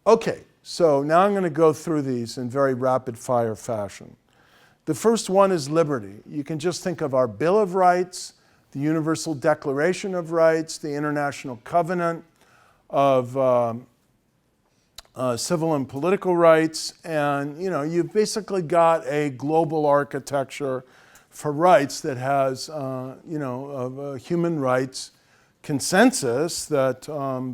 Okay, so now I'm going to go through these in very rapid fire fashion. The first one is liberty. You can just think of our Bill of Rights, the Universal Declaration of Rights, the International Covenant of Civil and Political Rights, and you've basically got a global architecture for rights that has a human rights consensus that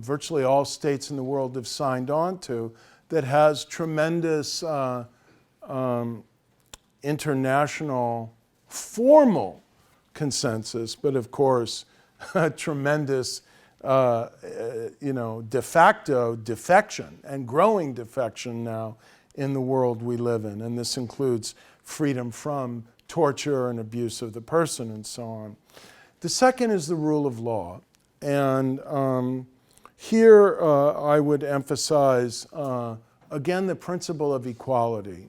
virtually all states in the world have signed on to, that has tremendous international formal consensus, but of course tremendous de facto defection and growing defection now in the world we live in. And this includes freedom from torture and abuse of the person and so on. The second is the rule of law. And here I would emphasize, again, the principle of equality.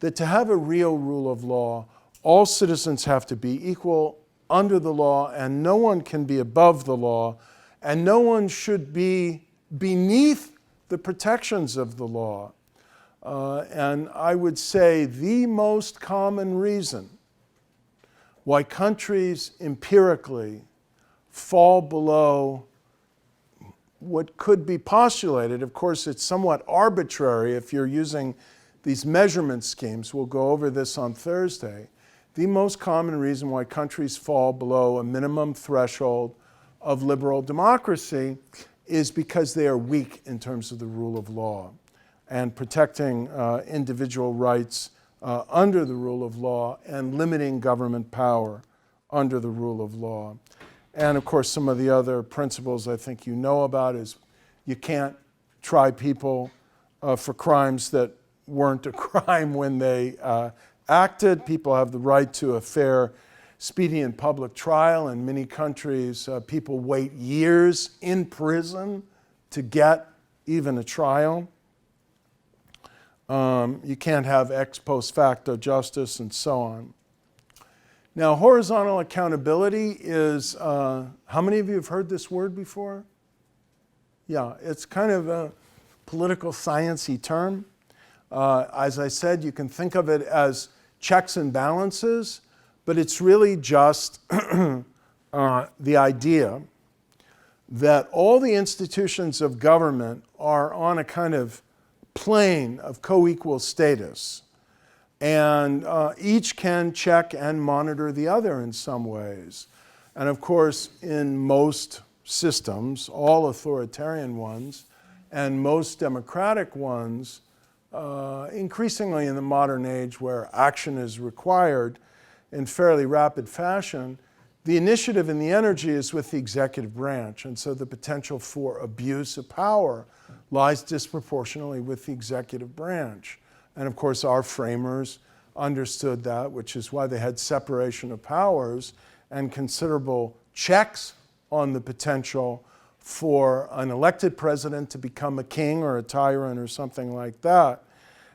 That to have a real rule of law, all citizens have to be equal under the law, and no one can be above the law, and no one should be beneath the protections of the law. And I would say the most common reason why countries empirically fall below what could be postulated, of course it's somewhat arbitrary if you're using these measurement schemes, we'll go over this on Thursday, the most common reason why countries fall below a minimum threshold of liberal democracy is because they are weak in terms of the rule of law and protecting individual rights under the rule of law and limiting government power under the rule of law. And of course, some of the other principles I think you know about is you can't try people for crimes that weren't a crime when they acted. People have the right to a fair, speedy, and public trial. In many countries, people wait years in prison to get even a trial. You can't have ex post facto justice and so on. Now, horizontal accountability is, how many of you have heard this word before? Yeah, it's kind of a political science-y term. As I said, you can think of it as checks and balances, but it's really just the idea that all the institutions of government are on a kind of plane of co-equal status. And each can check and monitor the other in some ways. And of course, in most systems, all authoritarian ones, and most democratic ones, increasingly in the modern age where action is required in fairly rapid fashion, the initiative and the energy is with the executive branch. And so the potential for abuse of power lies disproportionately with the executive branch. And of course, our framers understood that, which is why they had separation of powers and considerable checks on the potential for an elected president to become a king or a tyrant or something like that.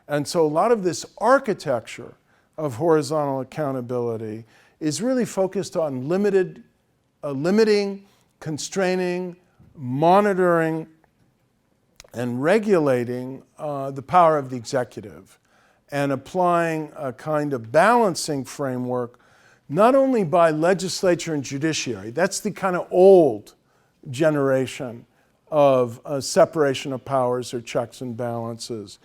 And so a lot of this architecture of horizontal accountability is really focused on limiting, constraining, monitoring, and regulating the power of the executive and applying a kind of balancing framework, not only by legislature and judiciary. That's the kind of old generation of separation of powers or checks and balances.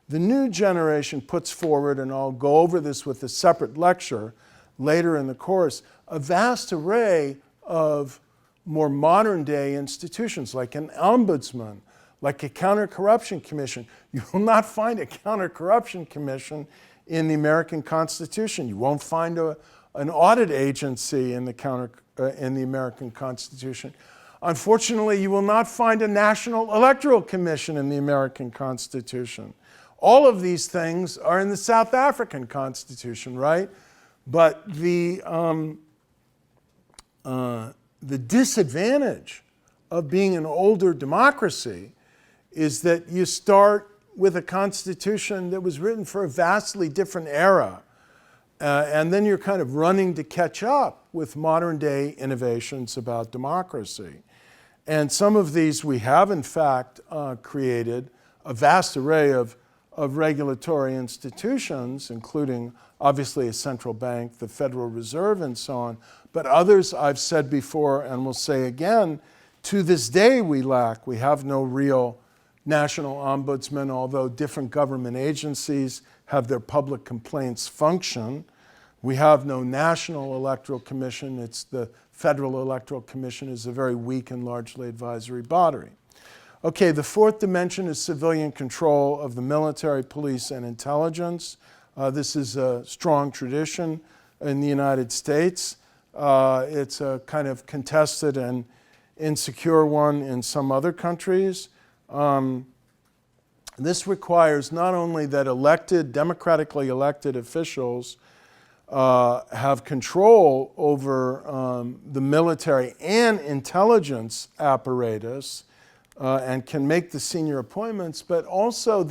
The new generation puts forward, and I'll go over this with a separate lecture later in the course, a vast array of more modern day institutions like an ombudsman, like a counter-corruption commission. You will not find a counter-corruption commission in the American Constitution. You won't find an audit agency in the American Constitution. Unfortunately, you will not find a National Electoral Commission in the American Constitution. All of these things are in the South African Constitution, right? But the disadvantage of being an older democracy is that you start with a constitution that was written for a vastly different era. And then you're kind of running to catch up with modern day innovations about democracy. And some of these we have in fact created a vast array of regulatory institutions, including obviously a central bank, the Federal Reserve, and so on. But others, I've said before and will say again, to this day we lack. We have no real national ombudsman, although different government agencies have their public complaints function. We have no national electoral commission. It's the Federal Electoral Commission is a very weak and largely advisory body. Okay, the fourth dimension is civilian control of the military, police, and intelligence. This is a strong tradition in the United States. It's a kind of contested and insecure one in some other countries. This requires not only that democratically elected officials have control over the military and intelligence apparatus and can make the senior appointments, but also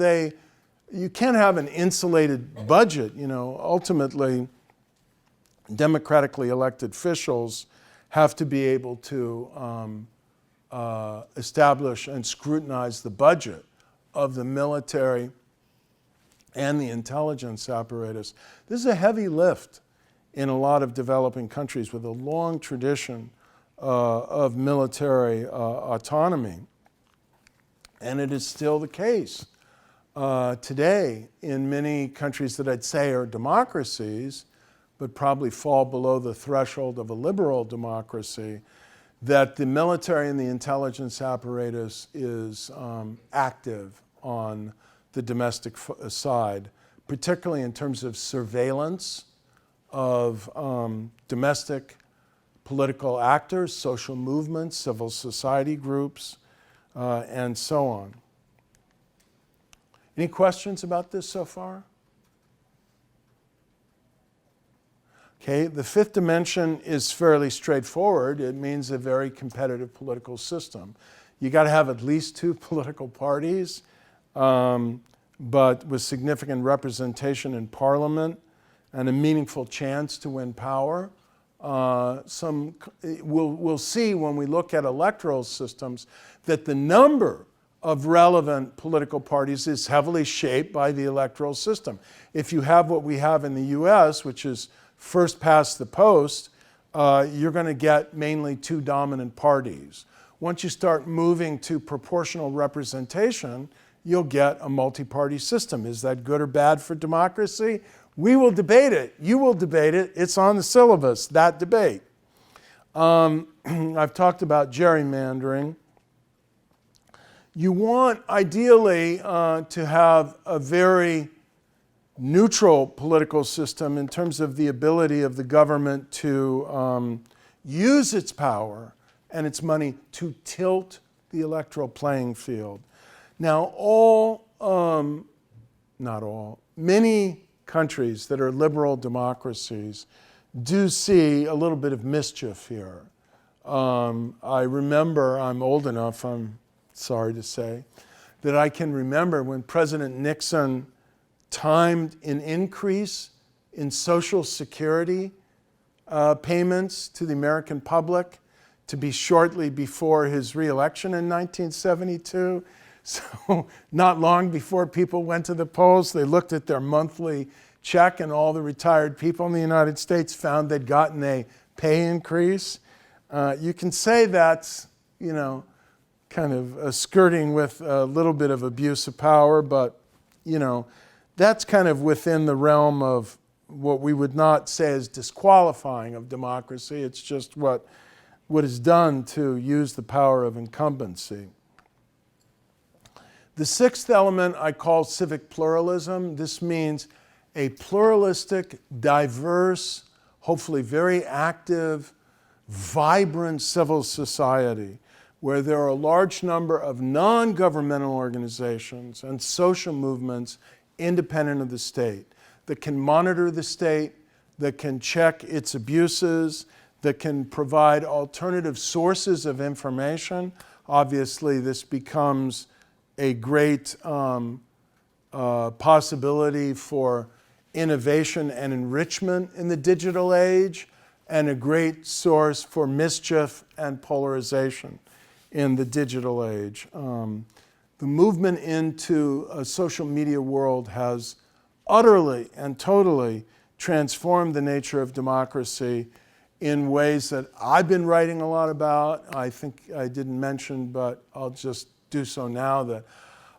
you can't have an insulated budget. Ultimately, democratically elected officials have to be able to establish and scrutinize the budget of the military and the intelligence apparatus. This is a heavy lift in a lot of developing countries with a long tradition of military autonomy. And it is still the case today in many countries that I'd say are democracies, but probably fall below the threshold of a liberal democracy, that the military and the intelligence apparatus is active on the domestic side, particularly in terms of surveillance of domestic political actors, social movements, civil society groups, and so on. Any questions about this so far? Okay, the fifth dimension is fairly straightforward. It means a very competitive political system. You got to have at least two political parties, but with significant representation in parliament and a meaningful chance to win power. We'll see when we look at electoral systems that the number of relevant political parties is heavily shaped by the electoral system. If you have what we have in the US, which is first past the post, you're going to get mainly two dominant parties. Once you start moving to proportional representation, you'll get a multi-party system. Is that good or bad for democracy? We will debate it. You will debate it. It's on the syllabus, that debate. I've talked about gerrymandering. You want, ideally, to have a very neutral political system in terms of the ability of the government to use its power and its money to tilt the electoral playing field. Now, many countries that are liberal democracies do see a little bit of mischief here. I remember, I'm old enough, I'm sorry to say, that I can remember when President Nixon timed an increase in Social Security payments to the American public to be shortly before his re-election in 1972. So not long before people went to the polls, they looked at their monthly check, and all the retired people in the United States found they'd gotten a pay increase. You can say that's, kind of skirting with a little bit of abuse of power, but, that's kind of within the realm of what we would not say is disqualifying of democracy. It's just what is done to use the power of incumbency. The sixth element I call civic pluralism. This means a pluralistic, diverse, hopefully very active, vibrant civil society where there are a large number of non-governmental organizations and social movements independent of the state that can monitor the state, that can check its abuses, that can provide alternative sources of information. Obviously, this becomes a great possibility for innovation and enrichment in the digital age, and a great source for mischief and polarization in the digital age. the movement into a social media world has utterly and totally transformed the nature of democracy in ways that I've been writing a lot about. I think I didn't mention, but I'll just do so now, that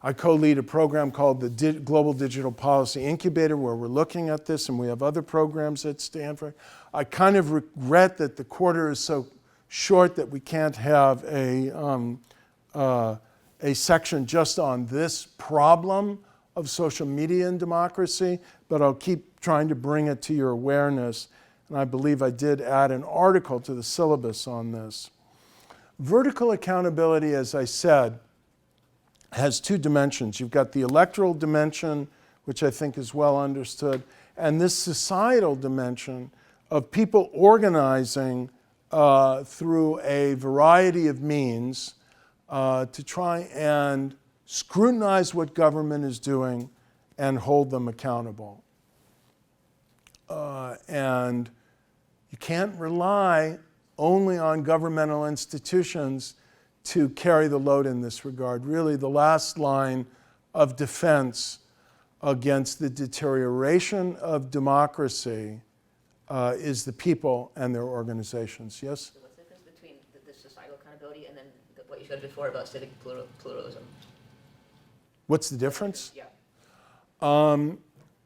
I co-lead a program called the Global Digital Policy Incubator, where we're looking at this, and we have other programs at Stanford. I kind of regret that the quarter is so short that we can't have a section just on this problem of social media and democracy, but I'll keep trying to bring it to your awareness. And I believe I did add an article to the syllabus on this. Vertical accountability, as I said, has two dimensions. You've got the electoral dimension, which I think is well understood, and this societal dimension of people organizing through a variety of means to try and scrutinize what government is doing and hold them accountable. And you can't rely only on governmental institutions to carry the load in this regard. Really, the last line of defense against the deterioration of democracy is the people and their organizations. Yes? So what's the difference between the societal accountability and then what you said before about civic pluralism? What's the difference? Yeah.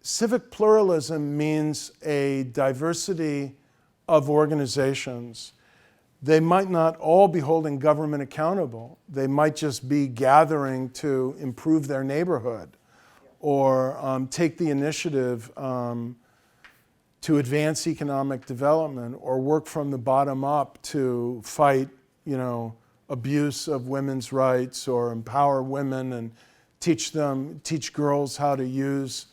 Civic pluralism means a diversity of organizations. They might not all be holding government accountable. They might just be gathering to improve their neighborhood or take the initiative to advance economic development or work from the bottom up to fight, abuse of women's rights or empower women and teach girls how to use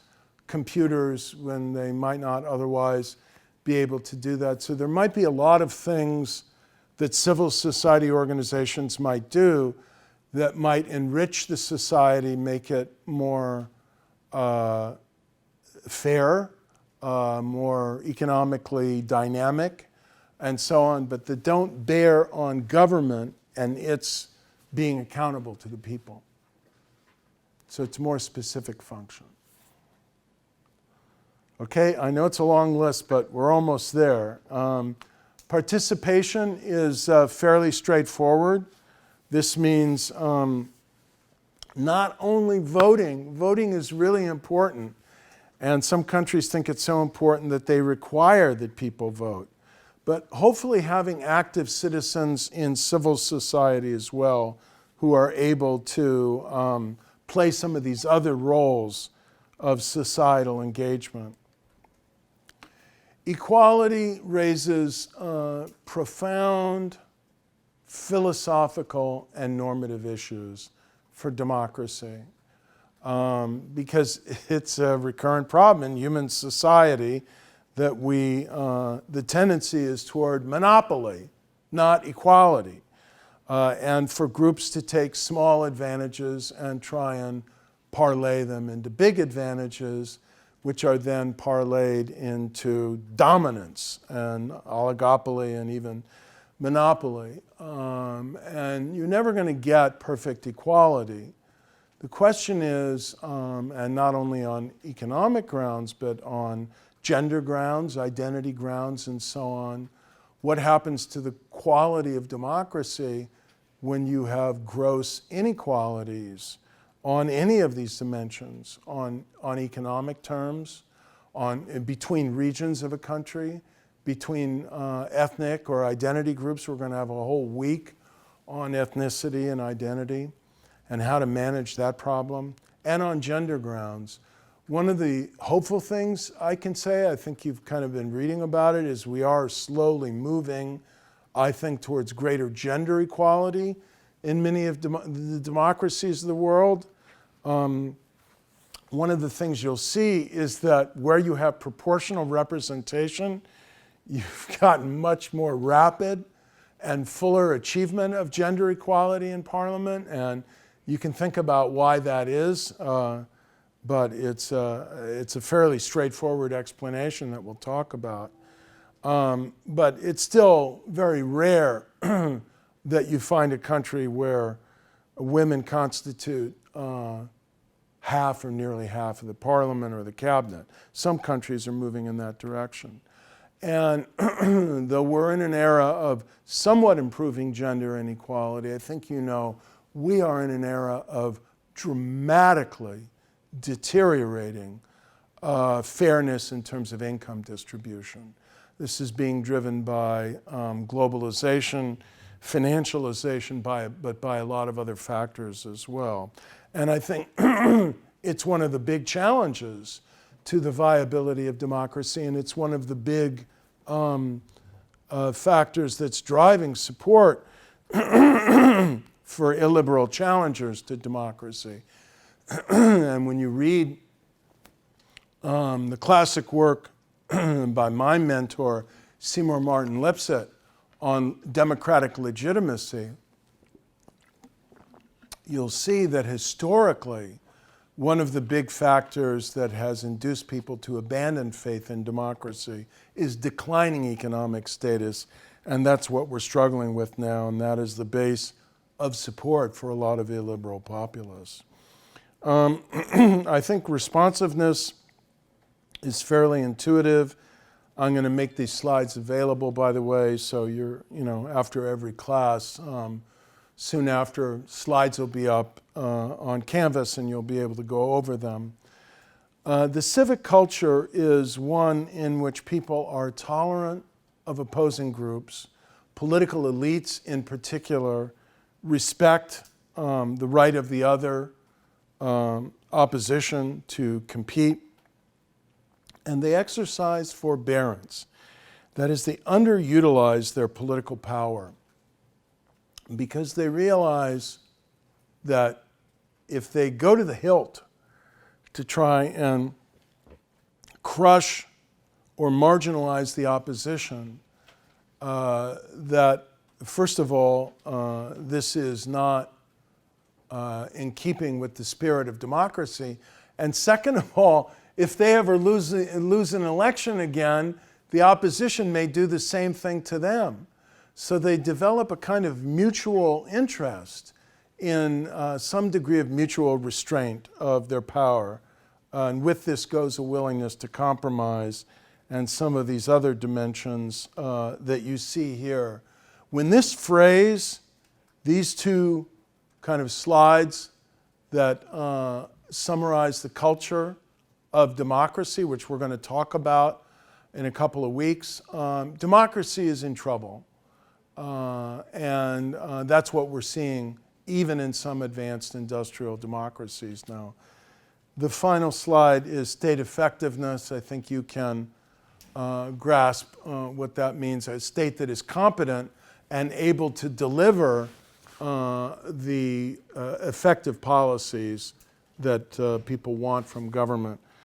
computers when they might not otherwise be able to do that. So there might be a lot of things that civil society organizations might do that might enrich the society, make it more fair, more economically dynamic, and so on, but that don't bear on government and its being accountable to the people. So it's a more specific function. Okay, I know it's a long list, but we're almost there. Participation is fairly straightforward. This means not only voting. Voting is really important, and some countries think it's so important that they require that people vote. But hopefully having active citizens in civil society as well who are able to play some of these other roles of societal engagement. Equality raises profound philosophical and normative issues for democracy because it's a recurrent problem in human society that the tendency is toward monopoly, not equality, and for groups to take small advantages and try and parlay them into big advantages, which are then parlayed into dominance and oligopoly and even monopoly. And you're never going to get perfect equality. The question is, and not only on economic grounds, but on gender grounds, identity grounds, and so on, what happens to the quality of democracy when you have gross inequalities on any of these dimensions, on economic terms, between regions of a country, between ethnic or identity groups. We're going to have a whole week on ethnicity and identity and how to manage that problem, and on gender grounds. One of the hopeful things I can say, I think you've kind of been reading about it, is we are slowly moving, I think, towards greater gender equality in many of the democracies of the world. One of the things you'll see is that where you have proportional representation, you've gotten much more rapid and fuller achievement of gender equality in Parliament, and you can think about why that is, but it's a fairly straightforward explanation that we'll talk about. But it's still very rare that you find a country where women constitute half or nearly half of the parliament or the cabinet. Some countries are moving in that direction. And though we're in an era of somewhat improving gender inequality, I think you know we are in an era of dramatically deteriorating fairness in terms of income distribution. This is being driven by globalization, financialization, but by a lot of other factors as well. And I think it's one of the big challenges to the viability of democracy, and it's one of the big factors that's driving support for illiberal challengers to democracy. And when you read the classic work by my mentor, Seymour Martin Lipset, on democratic legitimacy, you'll see that historically, one of the big factors that has induced people to abandon faith in democracy is declining economic status, and that's what we're struggling with now, and that is the base of support for a lot of illiberal populists. I think responsiveness is fairly intuitive. I'm going to make these slides available, by the way, so after every class, soon after, slides will be up on Canvas and you'll be able to go over them. The civic culture is one in which people are tolerant of opposing groups. Political elites in particular respect the right of the other opposition to compete. And they exercise forbearance. That is, they underutilize their political power because they realize that if they go to the hilt to try and crush or marginalize the opposition, that first of all, this is not in keeping with the spirit of democracy. And second of all, if they ever lose an election again, the opposition may do the same thing to them. So they develop a kind of mutual interest in some degree of mutual restraint of their power. And with this goes a willingness to compromise and some of these other dimensions that you see here. When this phrase, these two kind of slides that summarize the culture of democracy, which we're going to talk about in a couple of weeks, democracy is in trouble. And that's what we're seeing even in some advanced industrial democracies now. The final slide is state effectiveness. I think you can grasp what that means. A state that is competent and able to deliver the effective policies that people want from government.